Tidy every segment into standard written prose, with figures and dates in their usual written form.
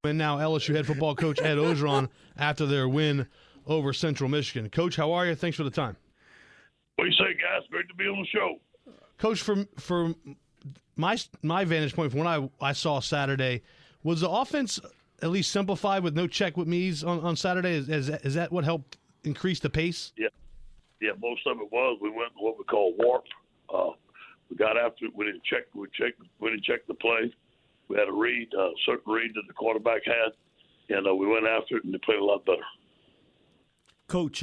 And now LSU head football coach Ed Orgeron after their win over Central Michigan. Coach, how are you? Thanks for the time. What do you say, guys? Great to be on the show. Coach, from my vantage point from when I saw Saturday, was the offense at least simplified with no check with me's on Saturday? Is that what helped increase the pace? Yeah, most of it was. We went what we call warp. We got after it. We didn't check the play. We had a read, certain read that the quarterback had, and we went after it, and they played a lot better. Coach,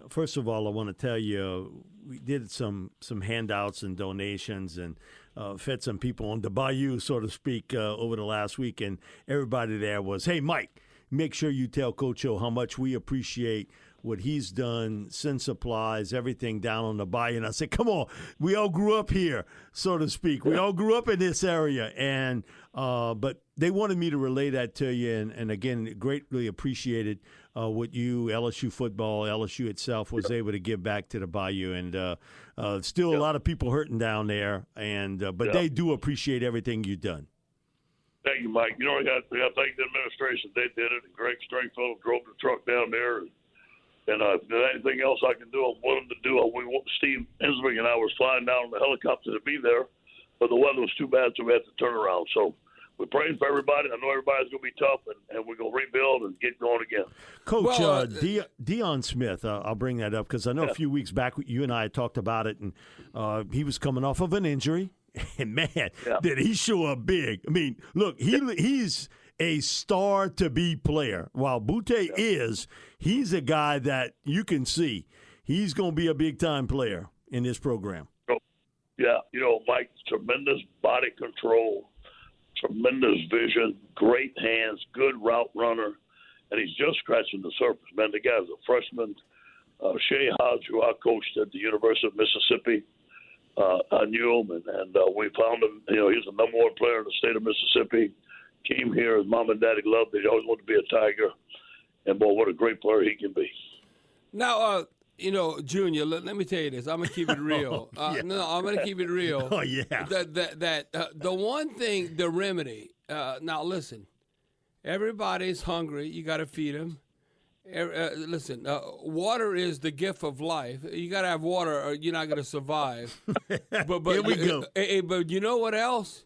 first of all, I want to tell you we did some handouts and donations and fed some people on the bayou, so to speak, over the last week, and everybody there was, hey, Mike, make sure you tell Coach O how much we appreciate what he's done, send supplies, everything down on the bayou. And I said, come on, we all grew up here, so to speak. We all grew up in this area. And but they wanted me to relay that to you. And again, greatly appreciated what you, LSU football, LSU itself was able to give back to the bayou. And still a lot of people hurting down there. And but they do appreciate everything you've done. Thank you, Mike. You know, we got to thank the administration. They did it. And Greg Stringfellow drove the truck down there. And if there's anything else I can do, I'm willing to do. Steve Ensberg and I was flying down on the helicopter to be there, but the weather was too bad, so we had to turn around. So we're praying for everybody. I know everybody's going to be tough, and we're going to rebuild and get going again. Coach, Deion Smith, I'll bring that up because I know a few weeks back you and I had talked about it, and he was coming off of an injury. And, man, did he show up big. I mean, look, he's a star-to-be player. While Butte he's a guy that you can see. He's going to be a big-time player in this program. Yeah, you know, Mike, tremendous body control, tremendous vision, great hands, good route runner, and he's just scratching the surface. Man, the guy's a freshman. Shea Hodge, who I coached at the University of Mississippi, I knew him, and we found him. You know, he's the number one player in the state of Mississippi. Came here, his mom and daddy loved it. He always wanted to be a Tiger. And, boy, what a great player he can be. Now, you know, Junior, let me tell you this. I'm going to keep it real. No, I'm going to keep it real. Oh, yeah. The one thing, the remedy, now, listen, everybody's hungry. You got to feed them. Listen, water is the gift of life. You got to have water or you're not going to survive. But Here we go. But you know what else?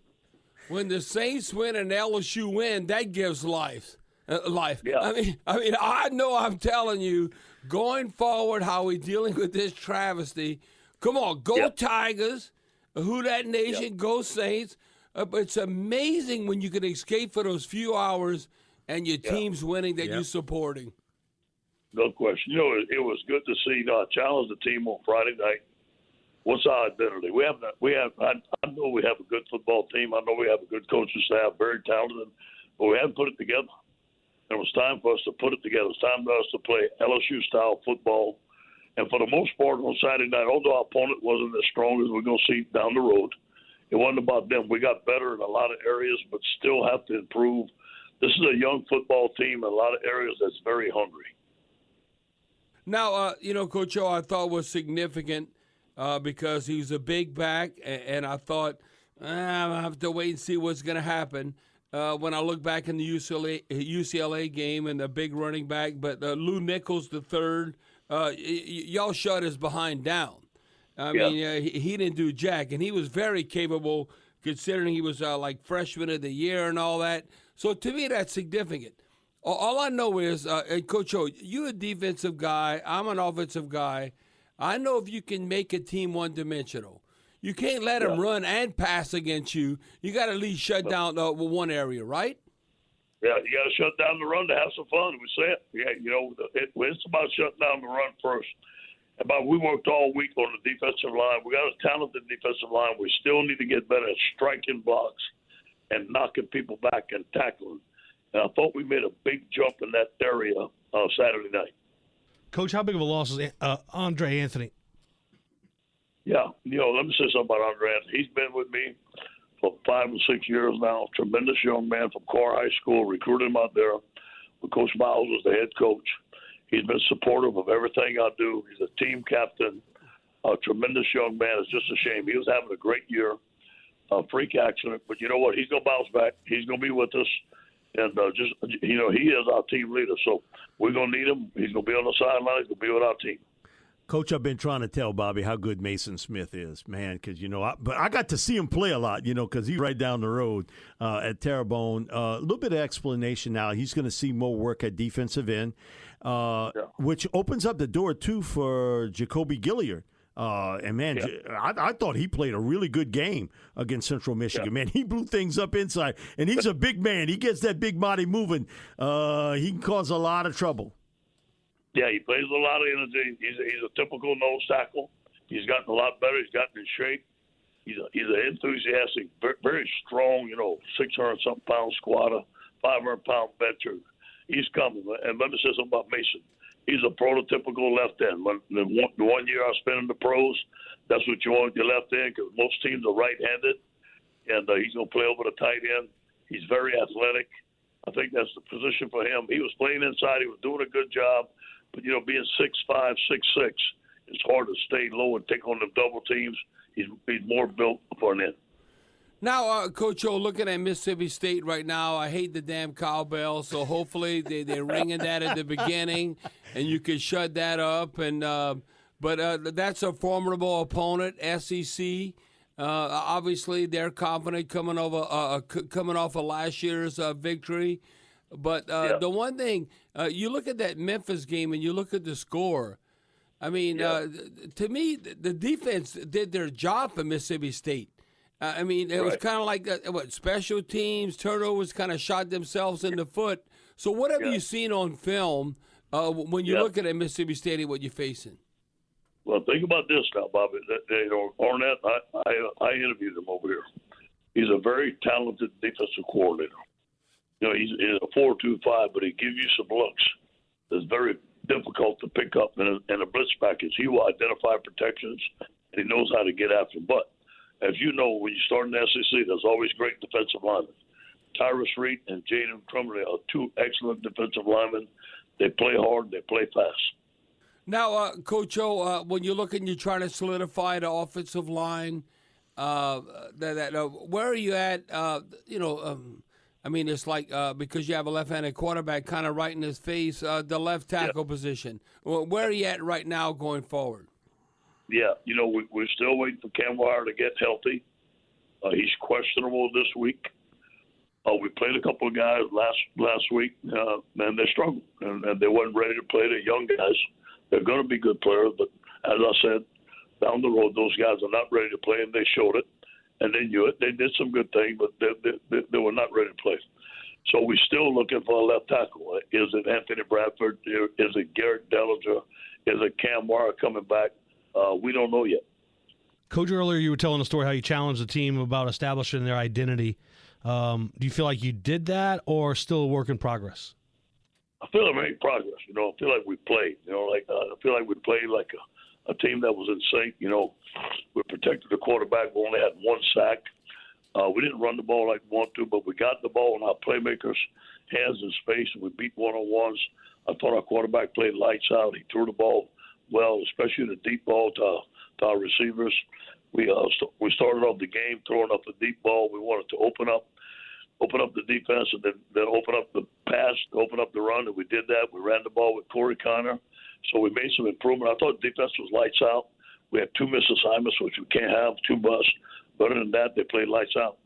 When the Saints win and LSU win, that gives life. Yeah. I mean, I know I'm telling you, going forward, how we dealing with this travesty. Come on, go Tigers, Who That Nation, go Saints. But it's amazing when you can escape for those few hours and your team's winning that you're supporting. No question. You know, it was good to see. I challenged the team on Friday night. What's our identity? I know we have a good football team. I know we have a good coaching staff, very talented, but we haven't put it together. And it was time for us to put it together. It's time for us to play LSU-style football. And for the most part on Saturday night, although our opponent wasn't as strong as we're going to see down the road, it wasn't about them. We got better in a lot of areas, but still have to improve. This is a young football team in a lot of areas that's very hungry. Now, you know, Coach O, I thought was significant because he's a big back, and I thought, I have to wait and see what's going to happen. When I look back in the UCLA game and the big running back, but Lou Nichols, the third, y'all shut his behind down. I mean, he didn't do jack, and he was very capable considering he was like freshman of the year and all that. So to me, that's significant. All I know is, Coach O, you're a defensive guy. I'm an offensive guy. I know if you can make a team one-dimensional. You can't let them run and pass against you. You got to at least shut down one area, right? Yeah, you got to shut down the run to have some fun. We said, you know, it's about shutting down the run first. But we worked all week on the defensive line. We got a talented defensive line. We still need to get better at striking blocks and knocking people back and tackling. And I thought we made a big jump in that area Saturday night. Coach, how big of a loss is Andre Anthony? Yeah, you know, let me say something about Andre Anthony. He's been with me for 5 or 6 years now. Tremendous young man from Carr High School. Recruited him out there. Coach Miles was the head coach. He's been supportive of everything I do. He's a team captain. A tremendous young man. It's just a shame. He was having a great year. Freak accident. But you know what? He's going to bounce back. He's going to be with us. And just, he is our team leader. So we're going to need him. He's going to be on the sidelines. He's going to be with our team. Coach, I've been trying to tell Bobby how good Mason Smith is, man, because, but I got to see him play a lot, because he's right down the road at Terrebonne. A little bit of explanation now. He's going to see more work at defensive end, which opens up the door, too, for Jacoby Gilliard. And, man, I thought he played a really good game against Central Michigan. Yeah. Man, he blew things up inside, and he's a big man. He gets that big body moving. He can cause a lot of trouble. Yeah, he plays a lot of energy. He's a typical nose tackle. He's gotten a lot better. He's gotten in shape. He's an enthusiastic, very strong, 600-something pound squatter, 500-pound bencher. He's coming. And let me say something about Mason. He's a prototypical left end. The 1 year I spent in the pros, that's what you want your left end, because most teams are right-handed, and he's going to play over the tight end. He's very athletic. I think that's the position for him. He was playing inside. He was doing a good job. But, being 6'5", 6'6", it's hard to stay low and take on the double teams. He's more built for an end. Now, Coach O, looking at Mississippi State right now, I hate the damn cowbell, so hopefully they're ringing that at the beginning, and you can shut that up. But that's a formidable opponent, SEC. Obviously, they're confident coming off of last year's victory. But the one thing, you look at that Memphis game and you look at the score. I mean, to me, the defense did their job for Mississippi State. It was kind of like special teams, turnovers kind of shot themselves in the foot. So what have you seen on film when you look at Mississippi State and what you're facing? Well, think about this now, Bobby. Arnett, I interviewed him over here. He's a very talented defensive coordinator. He's a 4-2-5, but he gives you some looks that's very difficult to pick up in a blitz package. He will identify protections, and he knows how to get after them. But as you know, when you start in the SEC, there's always great defensive linemen. Tyrus Reed and Jaden Crumley are two excellent defensive linemen. They play hard. They play fast. Now, Coach O, when you look and you're trying to solidify the offensive line, where are you at? It's like because you have a left-handed quarterback kind of right in his face, the left tackle position. Where are you at right now going forward? Yeah, we're still waiting for Cam Wire to get healthy. He's questionable this week. We played a couple of guys last week, and they struggled, and they weren't ready to play. They're young guys. They're going to be good players, but as I said, down the road, those guys are not ready to play, and they showed it. And they knew it. They did some good things, but they were not ready to play. So we're still looking for a left tackle. Is it Anthony Bradford? Is it Garic Detillier? Is it Cam Wire coming back? We don't know yet. Coach, earlier you were telling a story how you challenged the team about establishing their identity. Do you feel like you did that, or still a work in progress? I feel like we made progress. I feel like we played. I feel like we played like a team that was in sync. We protected the quarterback. We only had one sack. We didn't run the ball like we want to, but we got the ball in our playmakers' hands in space, and we beat one-on-ones. I thought our quarterback played lights out. He threw the ball well, especially the deep ball to our receivers. We started off the game throwing up the deep ball. We wanted to open up the defense and then open up the pass, open up the run, and we did that. We ran the ball with Corey Connor. So we made some improvement. I thought defense was lights out. We had 2 missed assignments, which we can't have, 2 busts. But other than that, they played lights out.